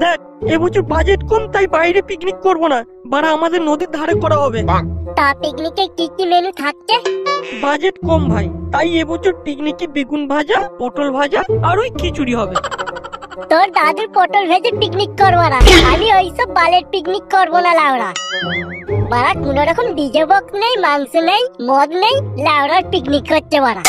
দেখ এবছর বাজেট কম, তাই বাইরে পিকনিক করব না, বাড়া আমাদের নদীর ধারে করা হবে। তা পিকনিকে কি কি মেনু থাকছে? বাজেট কম ভাই, তাই এবছর পিকনিকে বেগুন ভাজা, পটল ভাজা আর ওই খিচুড়ি হবে। তোর দাদুর পটল ভেজে পিকনিক করবো না, আমি ওইসব বালের পিকনিক করবো না লাউড়া। বাড়া কোনো রকম ডিজে বক্স নেই, মাংস নেই, মদ নেই, লাউড়ার পিকনিক করছে বাড়া।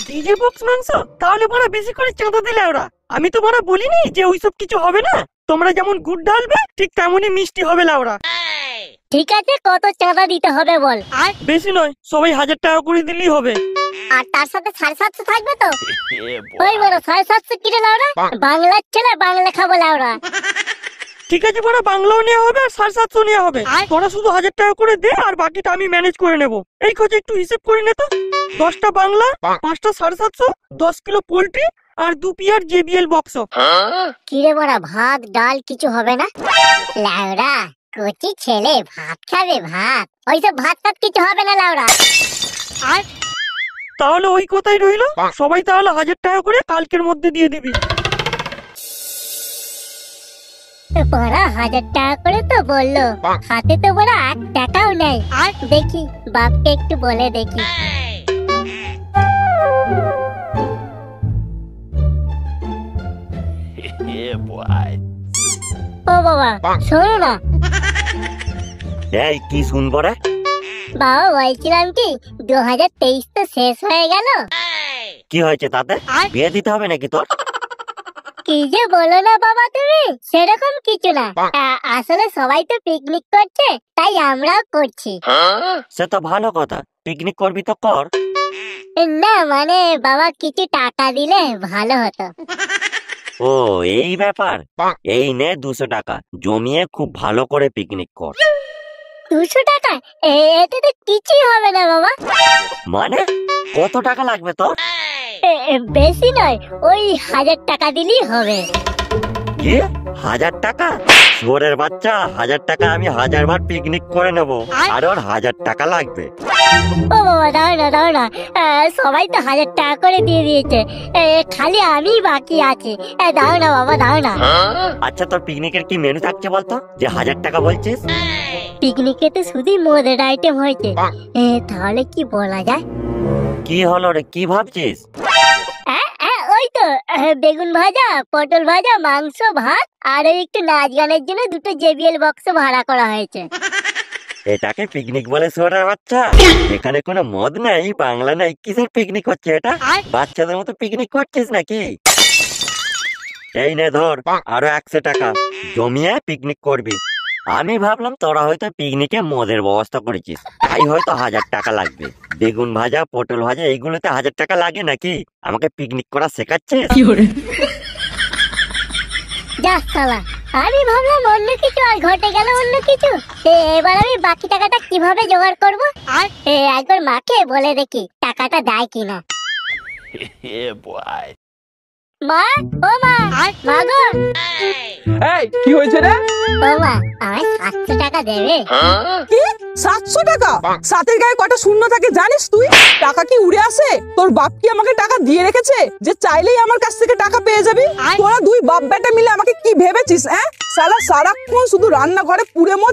ডিজে বক্স মাংস? তাহলে বাড়া বেশি করে চাঁদা দিলে ওরা। আমি তো বাড়া বলিনি যে ওইসব কিছু হবে না। তোমরা যেমন গুড় ঢালবে ঠিক তেমনই মিষ্টি হবে লাউড়া। ঠিক আছে, কত চাঁদা দিতে হবে বল? আর বেশি নয়, সবাই 1000 টাকা করে দিলেই হবে। আর তার সাথে 750 থাকবে তো? ওই বড় 750 কিনে লাউড়া, বাংলার ছেলে বাংলা খাবো লাউড়া। ঠিক আছে বাড়া, বাংলাও নেওয়া হবে আর 750 নেওয়া হবে। তোরা শুধু 1000 টাকা করে দে, আর বাকিটা আমি ম্যানেজ করে নেব। এই খোঁজে একটু হিসেব করে নে তো। 10টা বাংলা, 5টা 750, 10 কিলো পোল্ট্রি আর 2 পিয়ার JBL বক্স। কিরে বড়া, ভাত ডাল কিছু হবে না? লাউড়া কচি ছেলে ভাত খাবে, ভাত ওইসব ভাত টাত কিছু হবে না লাউড়া। আর তাহলে ওই কথাই রইলো, সবাই তাহলে 1000 টাকা করে কালকের মধ্যে দিয়ে দিবি। বড়া 1000 টাকা করে তো বললো, হাতে তো বড়া 1 টাকাও নেই। আর দেখি বাপকে একটু বলে দেখি। ও বাবা শোনো না। এই কি শুনবো রে? বাবা বলছিলাম কি, 2023 তো শেষ হয়ে গেল। কি হয়েছে তাতে? বিয়ে দিতে হবে নাকি তোর? কি যে বলো না বাবা তুমি, সেরকম কিছু না। আসলে সবাই তো পিকনিক করছে, তাই আমরাও করছি। সে তো ভালো কথা, পিকনিক করবি তো কর। না মানে বাবা কিছু টাকা দিলে ভালো হতো। ও এই ব্যাপার, এই নে 200 টাকা জমিয়ে খুব ভালো করে পিকনিক কর। 200 টাকা? এতে তো কিছুই হবে না বাবা। মানে কত টাকা লাগবে তোর? বেশি নয়, ওই 1000 টাকা দিলেই হবে। কি 1000 টাকা? শুয়োরের বাচ্চা, 1000 টাকা আমি 1000 বার পিকনিক করে নেব, আর ওর 1000 টাকা লাগবে? ও বাবা দাও না, সবাই তো 1000 টাকা করে দিয়ে দিয়েছে, খালি আমি বাকি আছি। দাও না বাবা, দাও না। আচ্ছা তোর পিকনিকের কি মেনু থাকছে বলতো, যে 1000 টাকা বলছিস? পিকনিকে তো শুধুই মদের আইটেম হয়েছে, তাহলে কি বলা যায়? কি হলো রে, কি ভাবছিস? ওই তো বেগুন ভাজা, পটল ভাজা, মাংস, ভাত আর একটু নাচ গানের জন্য 2টো JBL বক্স ভাড়া করা হয়েছে। এটাকে পিকনিক বলে শুয়োরের বাচ্চা? এখানে কোনো মদ নেই, বাংলা নেই, কিসের পিকনিক হচ্ছে এটা? বাচ্চাদের মতো পিকনিক করছিস নাকি? এই নে ধর আরো 100 টাকা জমিয়ে পিকনিক করবি। আমি ভাবলাম তোরা হয়তো পিকনিকে মদের ব্যবস্থা করেছিস, তাই হয়তো 1000 টাকা লাগবে। বেগুন ভাজা, পটল ভাজা এইগুলোতে 1000 টাকা লাগে নাকি? আমাকে পিকনিক করা শেখাচ্ছিস? যা শালা, আমি ভাবলাম অন্য কিছু, আর ঘটে গেল অন্য কিছু। এবার আমি বাকি টাকাটা কিভাবে জোগাড় করব? আর একবার মাকে বলে দেখি টাকাটা দেয় কিনা। মা, ও মা, মা গো। এই কি হয়েছে রে? ও মা, আমায় 700 টাকা দেবে? কি 700 টাকা? সাতের গায়ে কটা শূন্য থাকে জানিস তুই? টাকা কি উড়ে আসে? তোর বাপ কি আমাকে টাকা দিয়ে রেখেছে যে চাইলেই আমার কাছ থেকে টাকা পেয়ে যাবি? তোরা দুই বাপ বেটা মিলে আমাকে কি ভেবেছিস? শালা সারাক্ষণ শুধু রান্নাঘরে পুড়ে মত